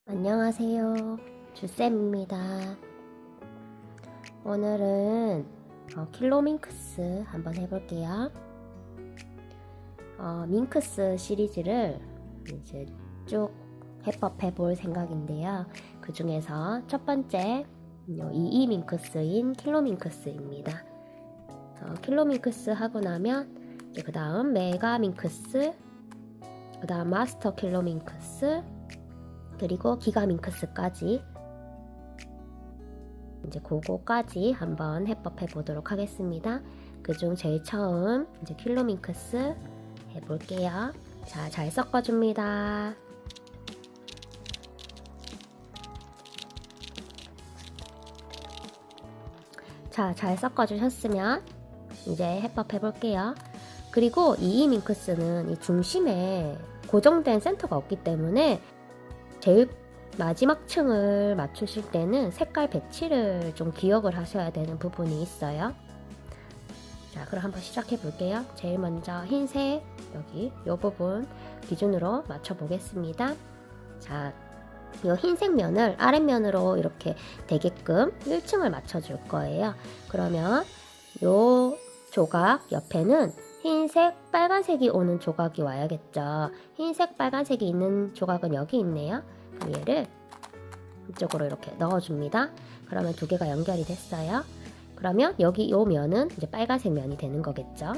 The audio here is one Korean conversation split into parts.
안녕하세요. 주쌤입니다. 오늘은 킬로밍크스 한번 해볼게요. 밍크스 시리즈를 이제 쭉 해법해 볼 생각인데요. 그 중에서 첫 번째 이이 밍크스인 킬로밍크스입니다. 킬로밍크스 하고 나면 그 다음 메가 밍크스, 그 다음 마스터 킬로밍크스, 그리고 기가밍크스까지 이제 그거까지 한번 해법해 보도록 하겠습니다. 그중 제일 처음 이제 킬로밍크스 해볼게요. 자, 잘 섞어줍니다. 자, 잘 섞어주셨으면 이제 해법해 볼게요. 그리고 이 밍크스는 이 중심에 고정된 센터가 없기 때문에 제일 마지막 층을 맞추실 때는 색깔 배치를 좀 기억을 하셔야 되는 부분이 있어요. 자, 그럼 한번 시작해 볼게요. 제일 먼저 흰색 여기 이 부분 기준으로 맞춰 보겠습니다. 자, 이 흰색 면을 아랫면으로 이렇게 되게끔 1층을 맞춰 줄 거예요. 그러면 이 조각 옆에는 흰색, 빨간색이 오는 조각이 와야겠죠. 흰색, 빨간색이 있는 조각은 여기 있네요. 얘를 이쪽으로 이렇게 넣어줍니다. 그러면 두 개가 연결이 됐어요. 그러면 여기 이 면은 이제 빨간색 면이 되는 거겠죠.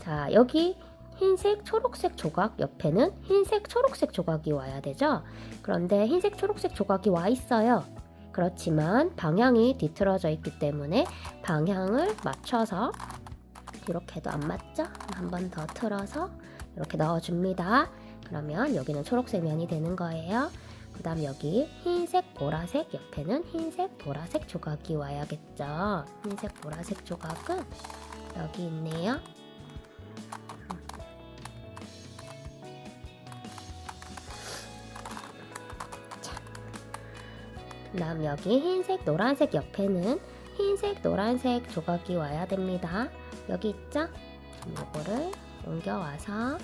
자, 여기 흰색, 초록색 조각 옆에는 흰색, 초록색 조각이 와야 되죠. 그런데 흰색, 초록색 조각이 와 있어요. 그렇지만 방향이 뒤틀어져 있기 때문에 방향을 맞춰서 이렇게 해도 안 맞죠? 한 번 더 틀어서 이렇게 넣어줍니다. 그러면 여기는 초록색 면이 되는 거예요. 그 다음 여기 흰색, 보라색 옆에는 흰색, 보라색 조각이 와야겠죠. 흰색, 보라색 조각은 여기 있네요. 그 다음 여기 흰색, 노란색 옆에는 흰색, 노란색 조각이 와야 됩니다. 여기 있죠? 이거를 옮겨와서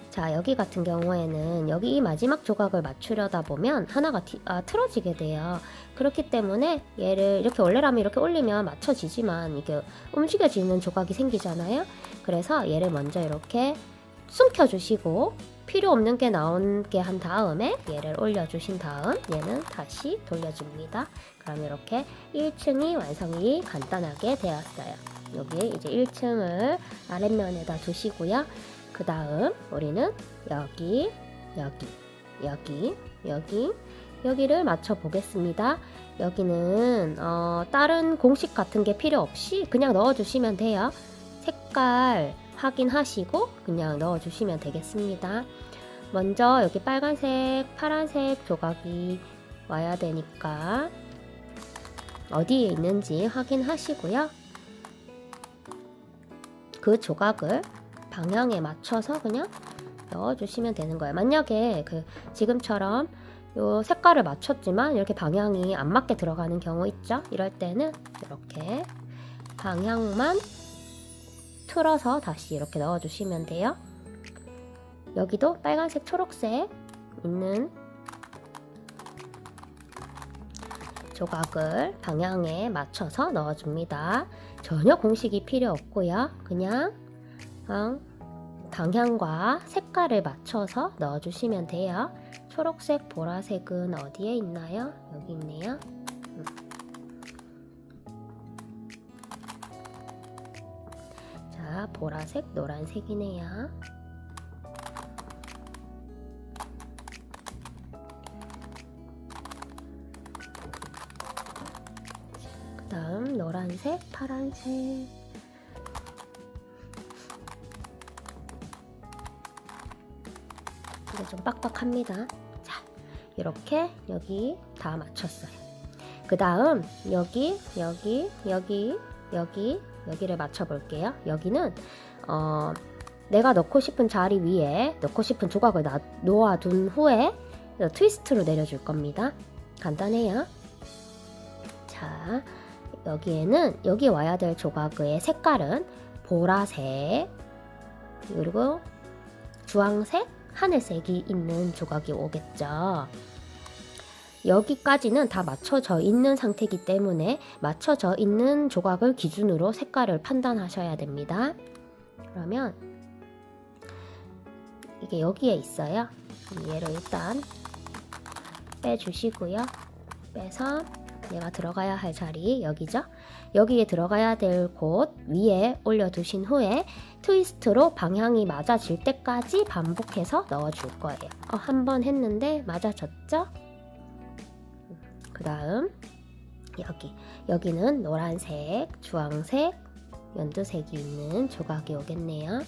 자, 여기 같은 경우에는 여기 이 마지막 조각을 맞추려다 보면 하나가 틀어지게 돼요. 그렇기 때문에 얘를 이렇게 원래라면 이렇게 올리면 맞춰지지만 이게 움직여지는 조각이 생기잖아요. 그래서 얘를 먼저 이렇게 숨겨주시고 필요 없는 게 나오게 한 다음에 얘를 올려주신 다음 얘는 다시 돌려줍니다. 그럼 이렇게 1층이 완성이 간단하게 되었어요. 여기 이제 1층을 아랫면에다 두시고요. 그 다음 우리는 여기, 여기, 여기, 여기, 여기를 맞춰 보겠습니다. 여기는 다른 공식 같은 게 필요 없이 그냥 넣어주시면 돼요. 색깔 확인하시고 그냥 넣어주시면 되겠습니다. 먼저 여기 빨간색, 파란색 조각이 와야 되니까 어디에 있는지 확인하시고요. 그 조각을 방향에 맞춰서 그냥 넣어주시면 되는 거예요. 만약에 지금처럼 요 색깔을 맞췄지만 이렇게 방향이 안 맞게 들어가는 경우 있죠? 이럴 때는 이렇게 방향만 틀어서 다시 이렇게 넣어주시면 돼요. 여기도 빨간색, 초록색 있는 조각을 방향에 맞춰서 넣어줍니다. 전혀 공식이 필요 없고요. 그냥 방향과 색깔을 맞춰서 넣어주시면 돼요. 초록색, 보라색은 어디에 있나요? 여기 있네요. 자, 보라색, 노란색이네요. 그 다음 노란색, 파란색. 이게 좀 빡빡합니다. 자, 이렇게 여기 다 맞췄어요. 그 다음 여기, 여기, 여기, 여기, 여기를 맞춰 볼게요. 여기는 내가 넣고 싶은 자리 위에 넣고 싶은 조각을 놓아둔 후에 트위스트로 내려줄 겁니다. 간단해요. 자, 여기에 와야 될 조각의 색깔은 보라색, 그리고 주황색, 하늘색이 있는 조각이 오겠죠. 여기까지는 다 맞춰져 있는 상태이기 때문에 맞춰져 있는 조각을 기준으로 색깔을 판단하셔야 됩니다. 그러면 이게 여기에 있어요. 얘를 일단 빼주시고요. 빼서 얘가 들어가야 할 자리 여기죠. 여기에 들어가야 될 곳 위에 올려두신 후에 트위스트로 방향이 맞아질 때까지 반복해서 넣어줄 거예요. 한 번 했는데 맞아졌죠? 그 다음 여기는 노란색, 주황색, 연두색이 있는 조각이 오겠네요.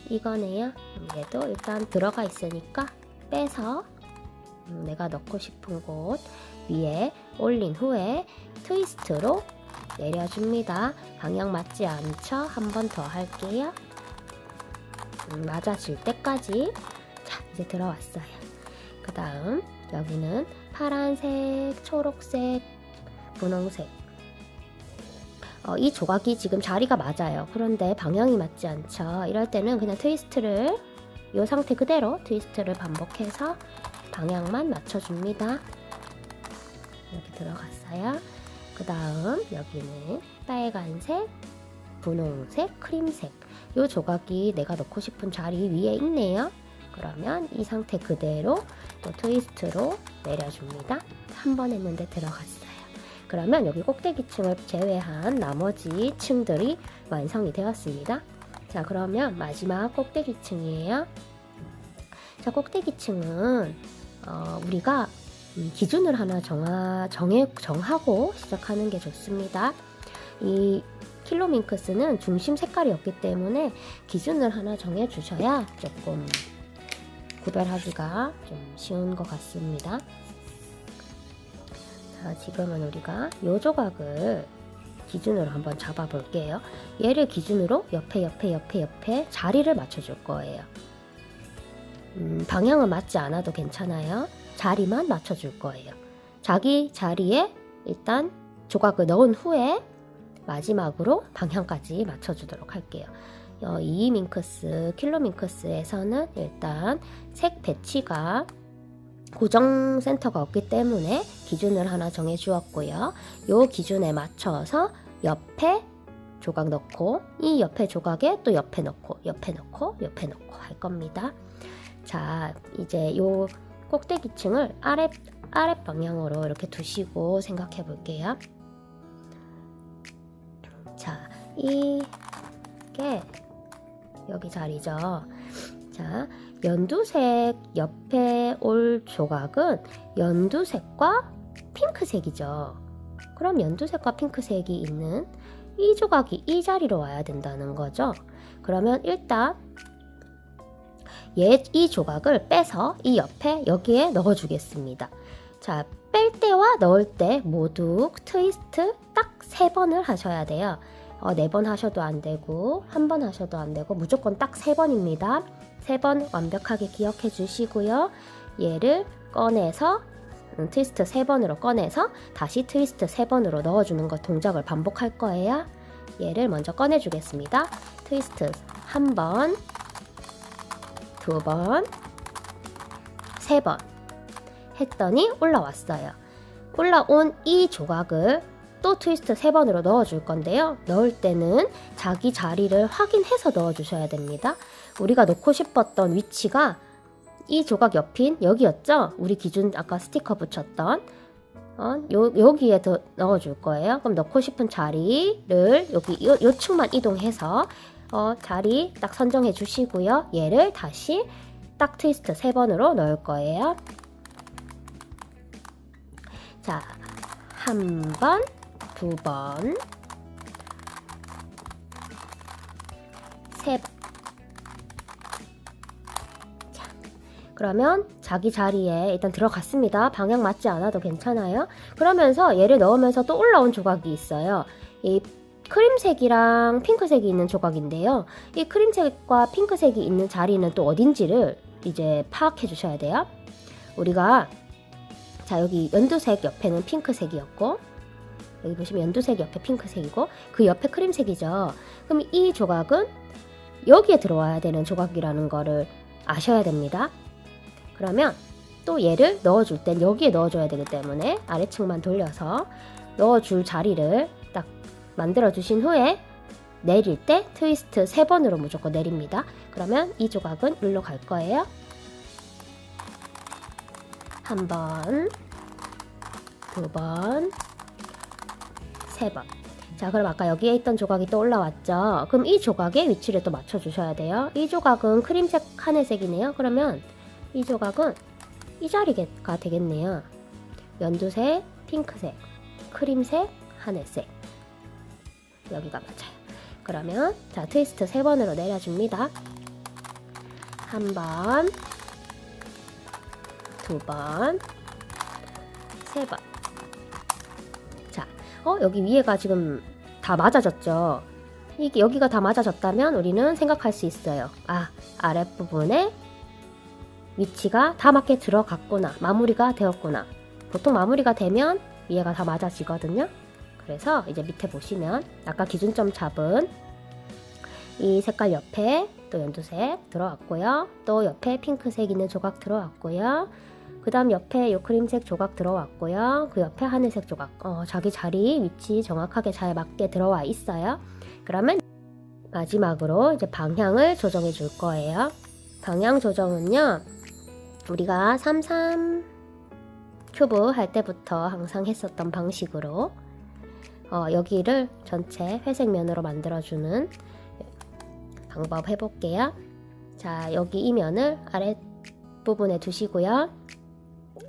이거네요. 얘도 일단 들어가 있으니까 빼서 내가 넣고 싶은 곳 위에 올린 후에 트위스트로 내려줍니다. 방향 맞지 않죠? 한 번 더 할게요. 맞아질 때까지. 자, 이제 들어왔어요. 그 다음 여기는 파란색, 초록색, 분홍색. 이 조각이 지금 자리가 맞아요. 그런데 방향이 맞지 않죠? 이럴 때는 그냥 트위스트를 이 상태 그대로 트위스트를 반복해서 방향만 맞춰줍니다. 이렇게 들어갔어요. 그 다음 여기는 빨간색, 분홍색, 크림색. 이 조각이 내가 넣고 싶은 자리 위에 있네요. 그러면 이 상태 그대로 또 트위스트로 내려줍니다. 한 번 했는데 들어갔어요. 그러면 여기 꼭대기층을 제외한 나머지 층들이 완성이 되었습니다. 자, 그러면 마지막 꼭대기층이에요. 자, 꼭대기층은 우리가 기준을 하나 정하고 시작하는 게 좋습니다. 이 킬로밍크스는 중심 색깔이 없기 때문에 기준을 하나 정해 주셔야 조금 구별하기가 좀 쉬운 것 같습니다. 자, 지금은 우리가 이 조각을 기준으로 한번 잡아 볼게요. 얘를 기준으로 옆에 자리를 맞춰 줄 거예요. 방향은 맞지 않아도 괜찮아요. 자리만 맞춰 줄 거예요. 자기 자리에 일단 조각을 넣은 후에 마지막으로 방향까지 맞춰 주도록 할게요. 이이밍크스, 킬로밍크스에서는 일단 색 배치가 고정 센터가 없기 때문에 기준을 하나 정해 주었고요. 이 기준에 맞춰서 옆에 조각 넣고 이 옆에 조각에 또 옆에 넣고 할 겁니다. 자, 이제 이 꼭대기층을 아랫 방향으로 이렇게 두시고 생각해 볼게요. 자, 이게 여기 자리죠. 자, 연두색 옆에 올 조각은 연두색과 핑크색이죠. 그럼 연두색과 핑크색이 있는 이 조각이 이 자리로 와야 된다는 거죠. 그러면 일단 이 조각을 빼서 이 옆에 여기에 넣어주겠습니다. 자, 뺄 때와 넣을 때 모두 트위스트 딱 3번을 하셔야 돼요. 4번 하셔도 안 되고 1번 하셔도 안 되고 무조건 딱 3번입니다. 3번 완벽하게 기억해 주시고요. 얘를 꺼내서 트위스트 3번으로 꺼내서 다시 트위스트 3번으로 넣어주는 것 동작을 반복할 거예요. 얘를 먼저 꺼내 주겠습니다. 트위스트 1번, 2번, 3번 했더니 올라왔어요. 올라온 이 조각을 또 트위스트 3번으로 넣어줄 건데요. 넣을 때는 자기 자리를 확인해서 넣어주셔야 됩니다. 우리가 넣고 싶었던 위치가 이 조각 옆인 여기였죠? 우리 기준 아까 스티커 붙였던 여기에 더 넣어줄 거예요. 그럼 넣고 싶은 자리를 여기 요 층만 이동해서 자리 딱 선정해 주시고요. 얘를 다시 딱 트위스트 3번으로 넣을 거예요. 자, 1번, 2번, 3번. 자, 그러면 자기 자리에 일단 들어갔습니다. 방향 맞지 않아도 괜찮아요. 그러면서 얘를 넣으면서 또 올라온 조각이 있어요. 이 크림색이랑 핑크색이 있는 조각인데요. 이 크림색과 핑크색이 있는 자리는 또 어딘지를 이제 파악해 주셔야 돼요. 우리가 자 여기 연두색 옆에는 핑크색이었고 여기 보시면 연두색 옆에 핑크색이고 그 옆에 크림색이죠. 그럼 이 조각은 여기에 들어와야 되는 조각이라는 거를 아셔야 됩니다. 그러면 또 얘를 넣어줄 땐 여기에 넣어줘야 되기 때문에 아래층만 돌려서 넣어줄 자리를 딱 만들어 주신 후에 내릴 때 트위스트 3번으로 무조건 내립니다. 그러면 이 조각은 일로 갈 거예요. 한 번, 2번, 3번. 자, 그럼 아까 여기에 있던 조각이 또 올라왔죠? 그럼 이 조각의 위치를 또 맞춰주셔야 돼요. 이 조각은 크림색, 하늘색이네요. 그러면 이 조각은 이 자리가 되겠네요. 연두색, 핑크색, 크림색, 하늘색. 여기가 맞아요. 그러면 자 트위스트 3번으로 내려줍니다. 한 번, 2번, 3번. 자, 여기 위에가 지금 다 맞아졌죠? 이게 여기가 다 맞아졌다면 우리는 생각할 수 있어요. 아, 아랫부분에 위치가 다 맞게 들어갔구나. 마무리가 되었구나. 보통 마무리가 되면 위에가 다 맞아지거든요. 그래서 이제 밑에 보시면 아까 기준점 잡은 이 색깔 옆에 또 연두색 들어왔고요. 또 옆에 핑크색 있는 조각 들어왔고요. 그 다음 옆에 요 크림색 조각 들어왔고요. 그 옆에 하늘색 조각 자기 자리 위치 정확하게 잘 맞게 들어와 있어요. 그러면 마지막으로 이제 방향을 조정해 줄 거예요. 방향 조정은요, 우리가 33 큐브 할 때부터 항상 했었던 방식으로 여기를 전체 회색 면으로 만들어주는 방법 해볼게요. 자, 여기 이 면을 아랫부분에 두시고요.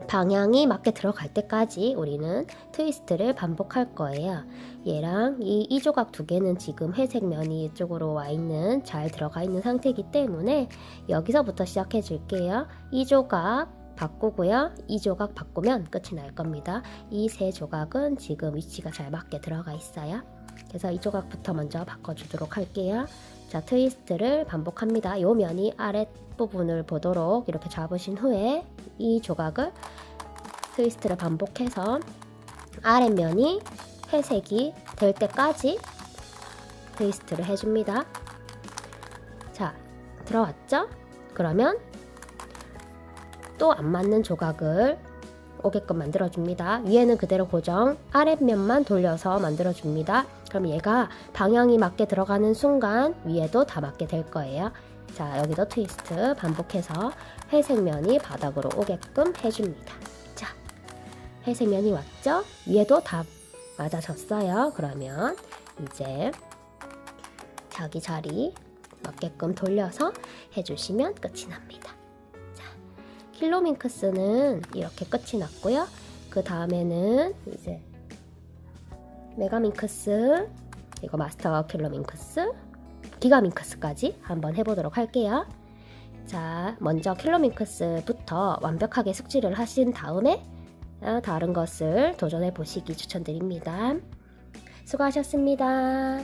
방향이 맞게 들어갈 때까지 우리는 트위스트를 반복할 거예요. 얘랑 이 조각 두 개는 지금 회색 면이 이쪽으로 와 있는, 잘 들어가 있는 상태이기 때문에 여기서부터 시작해 줄게요. 이 조각 바꾸고요. 이 조각 바꾸면 끝이 날 겁니다. 이 세 조각은 지금 위치가 잘 맞게 들어가 있어요. 그래서 이 조각부터 먼저 바꿔주도록 할게요. 자, 트위스트를 반복합니다. 요 면이 아랫부분을 보도록 이렇게 잡으신 후에 이 조각을 트위스트를 반복해서 아랫면이 회색이 될 때까지 트위스트를 해줍니다. 자, 들어왔죠? 그러면 또 안 맞는 조각을 오게끔 만들어줍니다. 위에는 그대로 고정, 아랫면만 돌려서 만들어줍니다. 그럼 얘가 방향이 맞게 들어가는 순간 위에도 다 맞게 될 거예요. 자, 여기도 트위스트 반복해서 회색 면이 바닥으로 오게끔 해줍니다. 자, 회색 면이 왔죠? 위에도 다 맞아졌어요. 그러면 이제 자기 자리 맞게끔 돌려서 해주시면 끝이 납니다. 킬로밍크스는 이렇게 끝이 났고요. 그 다음에는 이제 메가밍크스, 이거 마스터 킬로밍크스, 기가밍크스까지 한번 해보도록 할게요. 자, 먼저 킬로밍크스부터 완벽하게 숙지를 하신 다음에 다른 것을 도전해 보시기 추천드립니다. 수고하셨습니다.